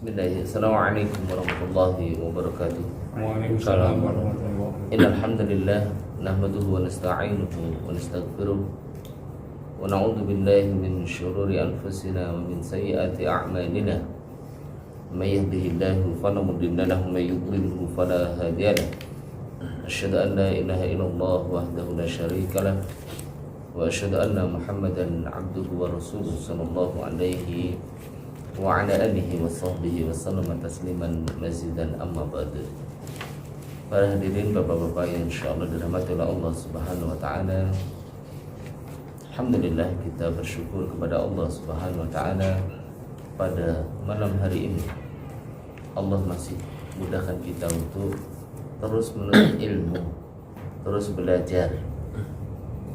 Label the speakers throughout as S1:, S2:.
S1: Bismillahirrahmanirrahim. Assalamualaikum warahmatullahi wabarakatuh.
S2: Waalaikumsalam warahmatullahi wabarakatuh.
S1: Innal hamdalillah nahmaduhu wa nasta'inuhu wa nastaghfiruh wa na'udzu billahi min syururi anfusina wa min sayyiati a'malina. May yahdihillahu fala mudilla lahu wa may yudlilhu fala hadiya lahu. Asyhadu an la ilaha illallah wahdahu la syarika lah wa asyhadu anna Muhammadan 'abduhu wa rasuluhu sallallahu alaihi wa ala alihi wa sahbihi wa sallama tasliman mazidan amma ba'du. Para hadirin bapak-bapak yang insyaallah dirahmati oleh Allah Subhanahu wa taala. Alhamdulillah kita bersyukur kepada Allah Subhanahu wa taala pada malam hari ini. Allah masih mudahkan kita untuk terus menuntut ilmu, terus belajar.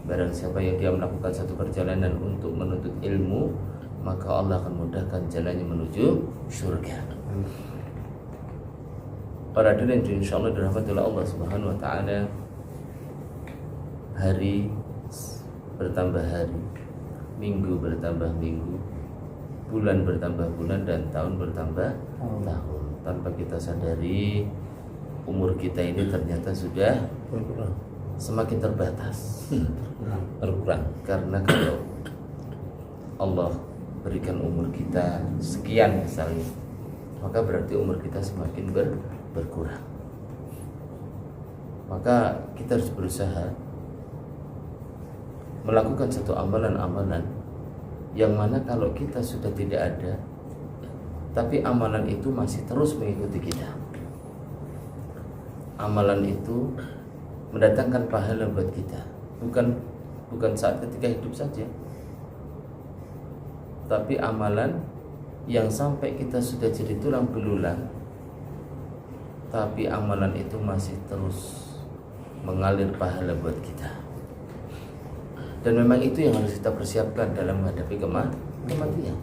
S1: Barang siapa yang dia melakukan satu perjalanan untuk menuntut ilmu, maka Allah akan mudahkan jalannya menuju surga. Para hadirin insyaallah dirahmati oleh Allah Subhanahu wa taala, hari bertambah hari, minggu bertambah minggu, bulan bertambah bulan, dan tahun bertambah tahun. Tanpa kita sadari, umur kita ini ternyata sudah semakin terbatas, berkurang. Karena kalau Allah berikan umur kita sekian misalnya, maka berarti umur kita semakin berkurang. Maka kita harus berusaha melakukan satu amalan-amalan yang mana kalau kita sudah tidak ada, tapi amalan itu masih terus mengikuti kita. Amalan itu mendatangkan pahala buat kita, bukan saat ketika hidup saja, tapi amalan yang sampai kita sudah jadi tulang belulang, tapi amalan itu masih terus mengalir pahala buat kita. Dan memang itu yang harus kita persiapkan dalam menghadapi kematian.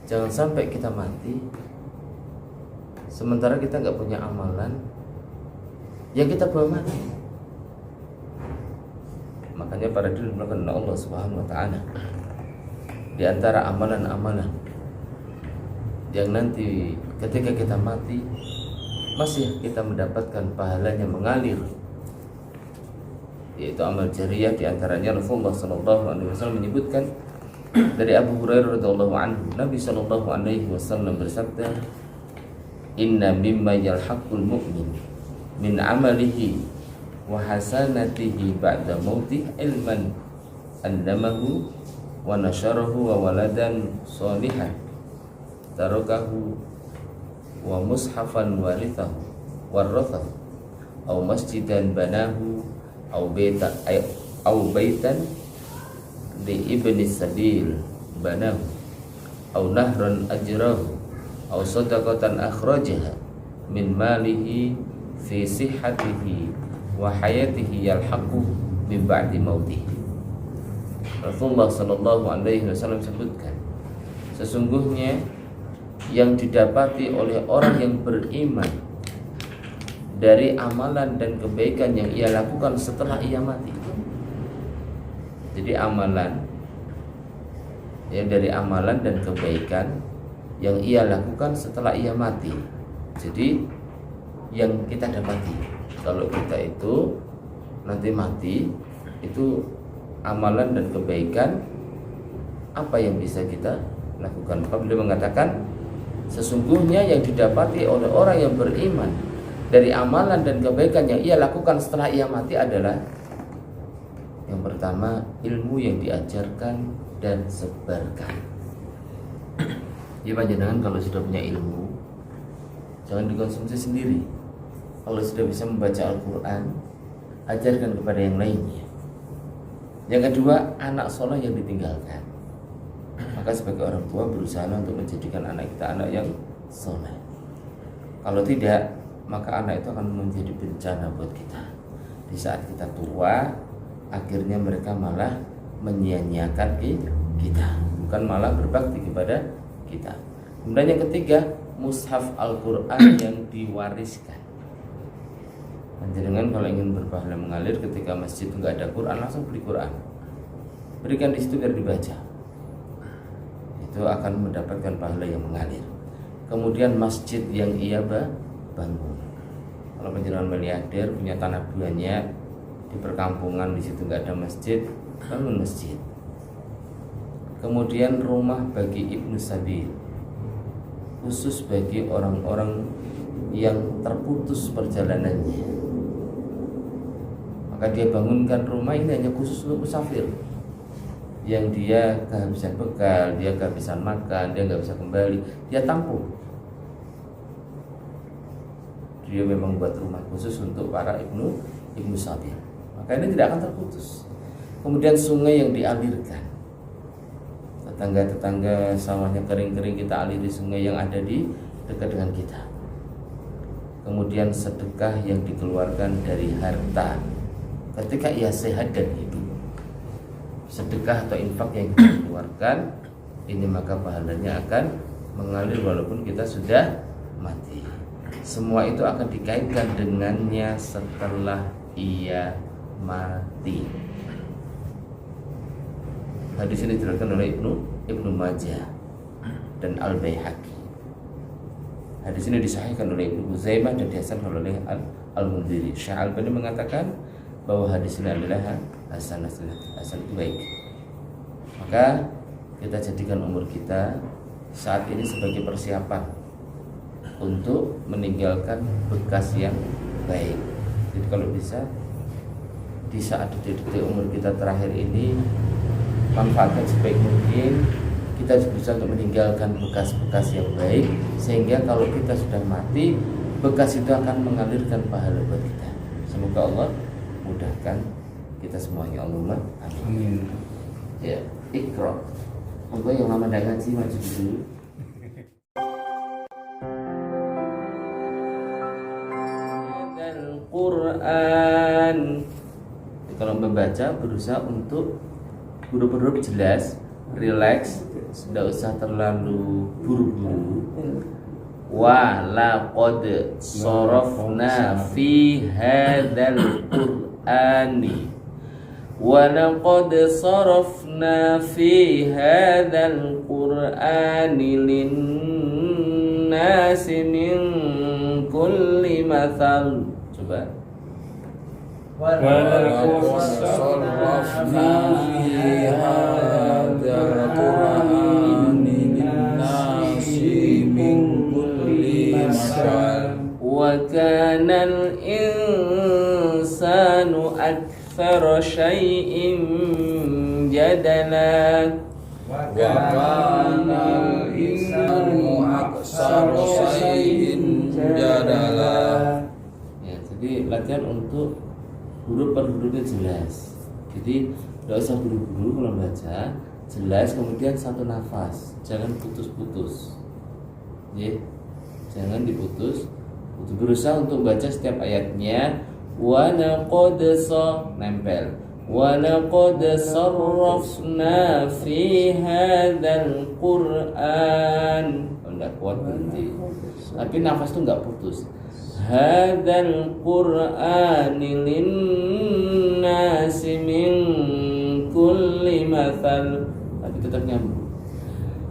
S1: Jangan sampai kita mati sementara kita nggak punya amalan yang kita bawa mati. Makanya para diri melakukan Allah Subhanahu wa taala, di antara amalan-amalan yang nanti ketika kita mati masih kita mendapatkan pahalanya mengalir, yaitu amal jariyah. Di antaranya Rasulullah sallallahu alaihi wasallam menyebutkan dari Abu Hurairah radhiyallahu anhu, Nabi sallallahu alaihi wasallam bersabda, "Inna mimma yalhaqul mu'min min amalihi wa hasanatihi ba'da mautih ilman allamahu wa nasyarahu wa waladan salihan tarakahu wa mushafan warithahu warathahu aw masjidan banahu aw baitan li ibni sabil banahu aw nahran ajrahu aw sadaqatan akhrajaha min malihi fi sihhatihi wa hayatihi yalhaqu min ba'di mautihi." Rasulullah sallallahu alaihi wasallam sebutkan, sesungguhnya yang didapati oleh orang yang beriman dari amalan dan kebaikan yang ia lakukan setelah ia mati. Jadi amalan ya, dari amalan dan kebaikan yang ia lakukan setelah ia mati. Jadi yang kita dapati kalau kita itu nanti mati, itu amalan dan kebaikan apa yang bisa kita lakukan. Beliau mengatakan, sesungguhnya yang didapati oleh orang yang beriman dari amalan dan kebaikan yang ia lakukan setelah ia mati adalah, yang pertama, ilmu yang diajarkan dan sebarkan. Jadi jangan kalau sudah punya ilmu, jangan dikonsumsi sendiri. Kalau sudah bisa membaca Al-Quran, ajarkan kepada yang lainnya. Yang kedua, anak soleh yang ditinggalkan. Maka sebagai orang tua berusaha untuk menjadikan anak kita anak yang soleh. Kalau tidak, maka anak itu akan menjadi bencana buat kita. Di saat kita tua, akhirnya mereka malah menyia-nyiakan kita, bukan malah berbakti kepada kita. Kemudian yang ketiga, mushaf Al-Quran yang diwariskan. Panjenengan kalau ingin berpahala mengalir, ketika masjid enggak ada Quran, langsung beli Quran, berikan di situ biar dibaca. Itu itu akan mendapatkan pahala yang mengalir. Kemudian masjid yang ia bangun. Kalau penjenengan miliarder punya tanah banyak di perkampungan, di situ nggak ada masjid, bangun masjid. Kemudian rumah bagi ibnu sabil, khusus bagi orang-orang yang terputus perjalanannya, maka dia bangunkan rumah ini hanya khusus untuk musafir yang dia kehabisan bekal, dia kehabisan makan, dia nggak bisa kembali, dia tampung. Dia memang buat rumah khusus untuk para ibnu sabil, maka ini tidak akan terputus. Kemudian sungai yang dialirkan, tetangga-tetangga sawahnya kering-kering, kita aliri sungai yang ada di dekat dengan kita. Kemudian sedekah yang dikeluarkan dari harta ketika ia sehat dan hidup. Sedekah atau infak yang kita keluarkan ini, maka pahalanya akan mengalir walaupun kita sudah mati. Semua itu akan dikaitkan dengannya setelah ia mati. Hadis ini diriwayatkan oleh Ibnu Majah dan Al-Baihaqi. Hadis ini disahihkan oleh Ibnu Huzaimah dan dihasankan oleh Al-Mundhiri. Syekh Al-Albani mengatakan bahwa hadis ini adalah hasan itu baik. Maka kita jadikan umur kita saat ini sebagai persiapan untuk meninggalkan bekas yang baik. Jadi kalau bisa di saat detik-detik umur kita terakhir ini, manfaatkan sebaik mungkin. Kita berusaha untuk meninggalkan bekas-bekas yang baik, sehingga kalau kita sudah mati, bekas itu akan mengalirkan pahala buat kita. Semoga Allah mudahkan kita semuanya. Allahumma amin. Ya, Iqra. Monggo yang lama ndak ngaji maju dulu. Al-Quran. Kalau membaca berusaha untuk huruf-huruf jelas, relax, tidak usah terlalu buru-buru. Wa laqad sarafna fi hadzal qur'ani wa laqad sarafna fi hadzal qur'ani lin-nasi min kulli mathal. Coba.
S2: ولقد صرفنا في هذا القرآن للناس من كل مثل
S1: وكان الإنسان أكثر شيء جدلا
S2: وكان الإنسان أكثر شيء جدلا.
S1: Ya, jadi latihan untuk huruf per hurufnya jelas. Jadi tidak usah buru-buru kalau baca, jelas, kemudian satu nafas, jangan putus-putus. Ya, jangan diputus. Berusaha untuk baca setiap ayatnya. Wa laqad nempel. Wa laqad sarrafna fi hadzal Qur'an. Tidak kuat berhenti. Tapi nafas itu enggak putus. Hadzal Qur'ani lin-nasi min kulli mathal. Tapi tetap nyambung.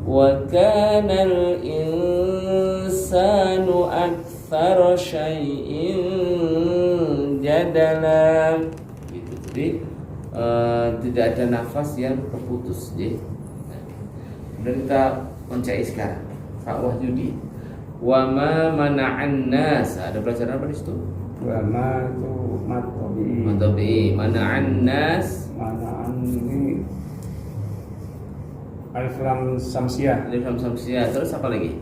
S1: Wa kana al-insanu aktsara syai'in jadala. Gitu. Jadi tidak ada nafas yang terputus, ya. Dan kita mencari sekarang. Pak Wahyudi. Wa ma mana'an nas. Ada pelajaran apa di situ?
S2: Wa ma itu matobi.
S1: Matobi. Mana'an nas.
S2: Mana'an ini alif lam samsiah.
S1: Alif lam samsiah. Terus apa lagi?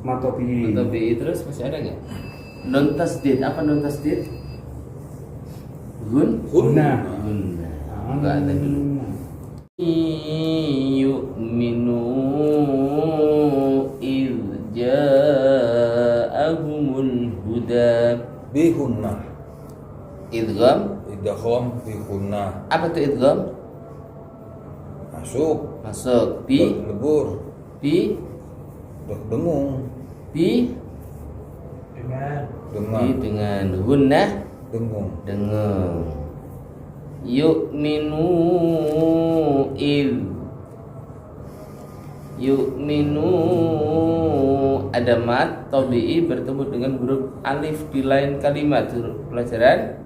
S2: Matobi.
S1: Matobi. Terus masih ada nggak? Nun tasdid. Apa nun tasdid?
S2: Hunna.
S1: Hunna. Enggak ada dulu. Yu'minu ja'ahumul huda
S3: bihunna
S1: idgham
S3: bihunna.
S1: Apa itu idgham? Masuk
S3: lebur dengung
S1: dengan hunna
S3: dengung
S1: yu'minu yu'minu ada mat tabi'i bertemu dengan huruf alif di lain kalimat. Pelajaran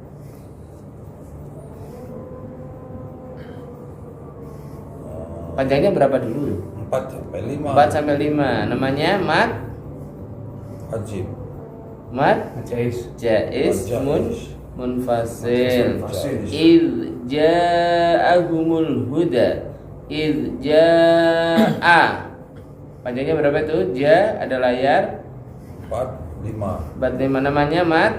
S1: panjangnya berapa dulu?
S3: 4 sampai 5.
S1: 4 sampai 5. Namanya mat
S3: Wajib.
S2: Jais.
S1: jaiz munfasil.
S2: Munfasil.
S1: Idh ja'ahumul huda. Idh ja'a. Panjangnya berapa itu? Ja ada layar
S3: 4, 5.
S1: 45. Namanya mat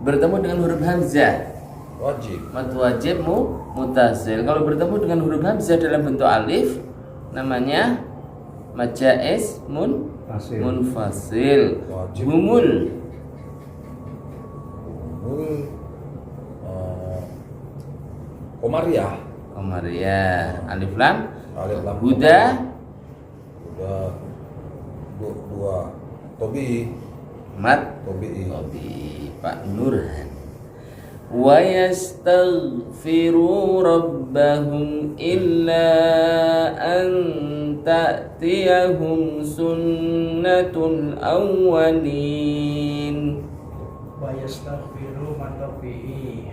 S1: bertemu dengan huruf hamzah.
S3: Wajib.
S1: Mat wajib mutasil. Kalau bertemu dengan huruf hamzah dalam bentuk alif namanya mad jaiz munfasil.
S3: Wajib.
S1: Humul
S3: Komariah.
S1: Qamariyah. Alif lam
S3: Alif lam.
S1: huda
S3: Udah 2. Tobi.
S1: mat
S3: Tobi.
S1: Tobi Pak Nurhan. Wa yastaghfiru rabbahum illa an ta'tiyahum sunnatul awwalin.
S2: Wa yastaghfiru matabi'i.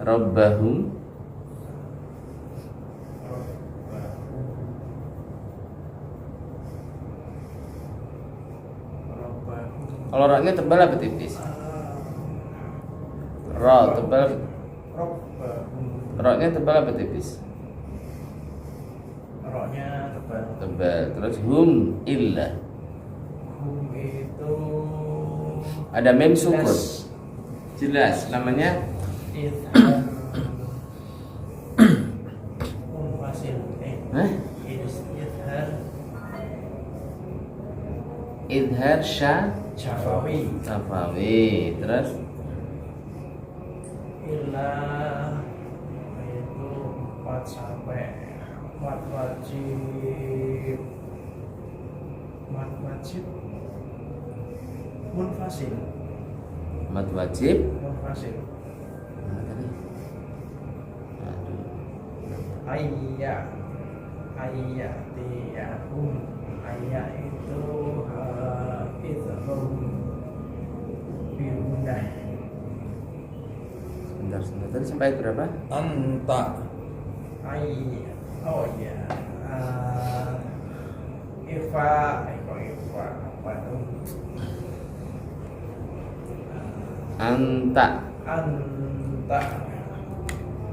S1: Rabbahum kalau roknya tebal apa tipis? Ro tebal. Roknya tebal apa tipis?
S2: Roknya tebal.
S1: Tebal. Terus hum illa.
S2: Hum itu
S1: Ada mem sukun. Jelas namanya
S2: idhar munfasil.
S1: Hah?
S2: Idhar
S1: Idhar
S2: syafawi.
S1: Safawi. Terus
S2: Ilah itu 4 sampai 4 wajib. Mat wajib munfasil.
S1: mat wajib.
S2: Munfasil.
S1: Mana tadi? Aduh.
S2: Ayyatiyahum. Ayya itu idhum biunah.
S1: Sebentar. Tadi sampai berapa?
S3: Anta.
S2: Oh ya, Iva apa tuh?
S1: Anta.
S2: Anta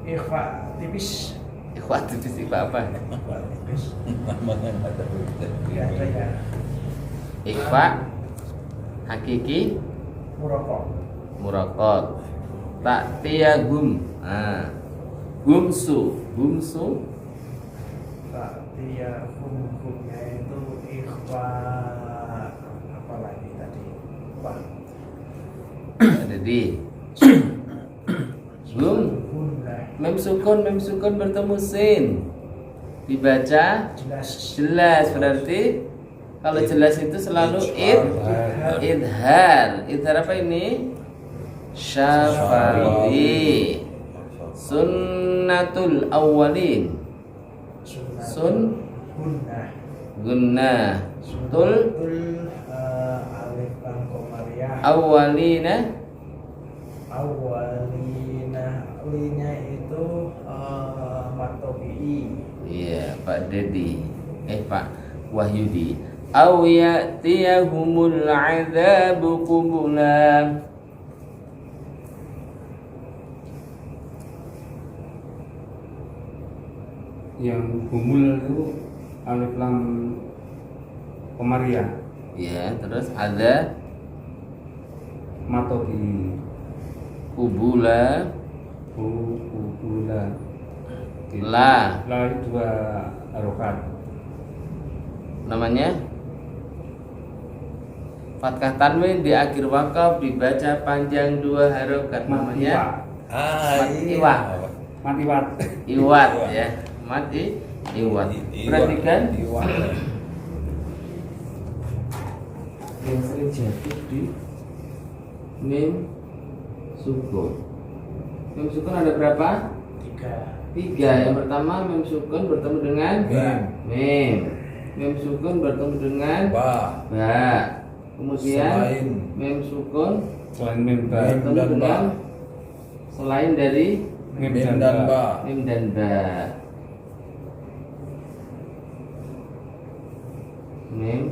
S2: Iva tipis.
S1: Ikhwat tipis apa?
S2: Iva tipis.
S3: Namanya nggak ada.
S2: Ya ada ya.
S1: Ikhfa hakiki murakab ta'tiyahum. Gumsu
S2: Dia hukumnya itu ikhfa apa lagi tadi? Apa?
S1: ada di gum mem sukun bertemu sin dibaca jelas berarti kalau jelas itu selalu idhar apa ini syafawi sunnatul awwalin gunnah tul
S2: alif lam qamariyah
S1: awwalina
S2: linya itu matobi.
S1: iya Pak Dedi Pak Wahyudi aw ya'tiyahumul 'adzabu qubula.
S2: Yang humul itu alif lam qamariyah.
S1: Ya, terus ada
S2: Matobi
S1: kubula
S2: kubula.
S1: la
S2: itu 2 harokat.
S1: namanya fathah tanwin di akhir wakaf dibaca panjang 2 harokat namanya
S3: Iwa.
S2: Matiwat.
S1: iwat ya iwat. Perhatikan yang sering jatuh di mim sukun Mem sukun ada berapa? 3. Yang pertama mem sukun bertemu dengan mem. Mem sukun bertemu dengan
S3: Ba.
S1: Kemudian
S3: Selain
S1: mem sukun
S2: Selain mem ba.
S1: bertemu
S3: dan
S1: dengan
S3: ba.
S1: selain dari
S2: Mem
S3: Mem
S2: dan
S3: dan
S2: ba.
S3: ba.
S1: mim dan ba. Mim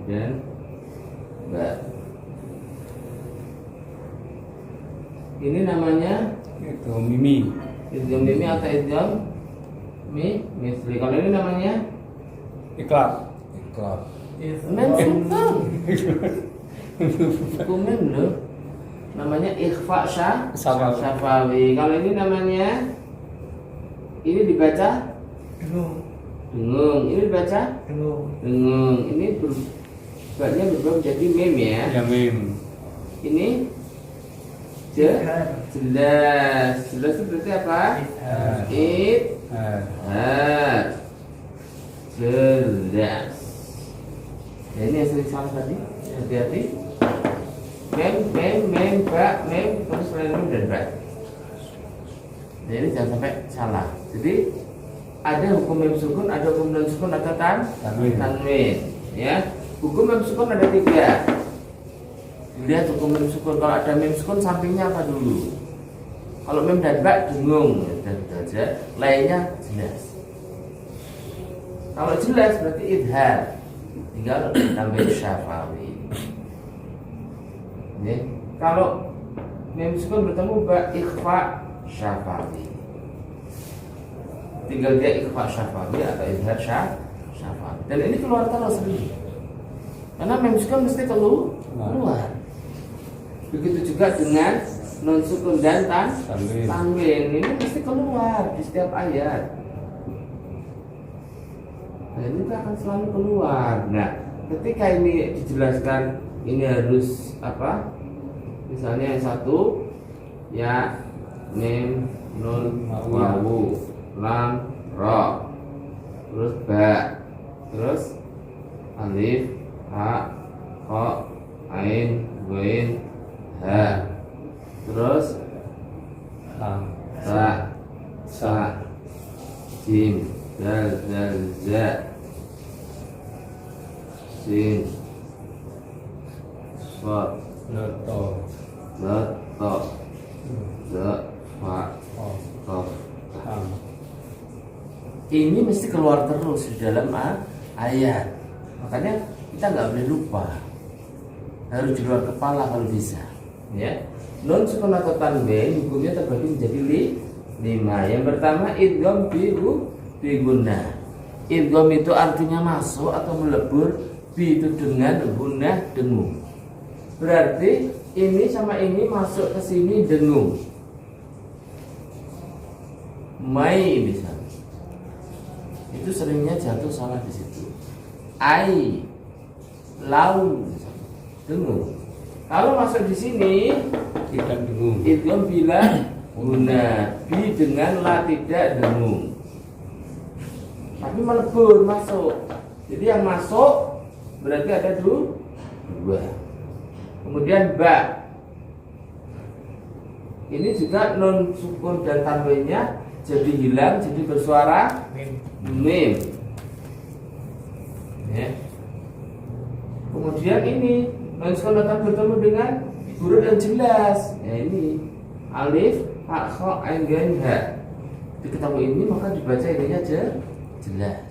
S1: dan ba. Ini namanya
S2: Itu mimi.
S1: idgham mimi atau idgham misli. Kalau ini namanya
S2: Iklab.
S3: Iklab.
S1: mem sukun. Hukum mem loh. Namanya ikhfa
S2: Syafawi.
S1: syafawi. Kalau ini namanya, ini dibaca dengung. Ini dibaca dengung. Ini berubahnya berubah menjadi mem ya.
S2: Ya mim.
S1: Ini jelas. Jelas itu berarti apa? Jelas. Ya, ini yang sering salah tadi. Hati-hati. Mem, ba, mem, terus selain mem dan ba. Jadi jangan sampai salah. Jadi ada hukum mem sukun, ada hukum non sukun, ada tanwin. Ya, hukum mem sukun ada 3. Lihat hukum mem sukun. Kalau ada mem sukun sampingnya apa dulu? Kalau mem dan ba dengung, dan saja. Lainnya jelas. Kalau jelas berarti idhar. Tinggal tambah syafawi. Ya. Kalau mem sukun bertemu ba ikhfa syafawi. Tinggal dia ikhfa syafawi atau idhar syafawi. Dan ini keluar terus ini. Karena mem sukun mesti keluar. Begitu juga dengan non sukun dan tanwin. Ini mesti keluar di setiap ayat. Nah, ini akan selalu keluar. Nah, ketika ini dijelaskan ini harus apa? Misalnya yang satu ya mim nun wawu lam ra, terus ba, terus alif ha kha ain ghain ha, terus ta sa jim dal za sin fa
S2: Leto.
S1: za ta za fa qaf. Ini mesti keluar terus di dalam ayat. Makanya kita nggak boleh lupa. Harus di luar kepala kalau bisa. Ya. Non sukun atau tanwin hukumnya terbagi menjadi 5. Yang pertama idgham bi gunnah. Idgham itu artinya masuk atau melebur, bi itu dengan gunnah dengung. Berarti ini sama ini masuk ke sini dengung. Mai misalnya. Itu seringnya jatuh salah di situ. Ai, lau misalnya. Dengung. Kalau masuk di sini
S2: Tidak dengung.
S1: idgham bila guna, bi dengan la tidak dengung. Tapi melebur masuk. Jadi yang masuk berarti ada 2. Kemudian ba. Ini juga non sukun dan tanwinnya jadi hilang, jadi bersuara mim. Ya. Kemudian ini non sukun datang bertemu dengan huruf yang jelas. Ya ini alif, ha, kha, ain, ghain, ha. Diketahui ini maka dibaca ininya aja jelas.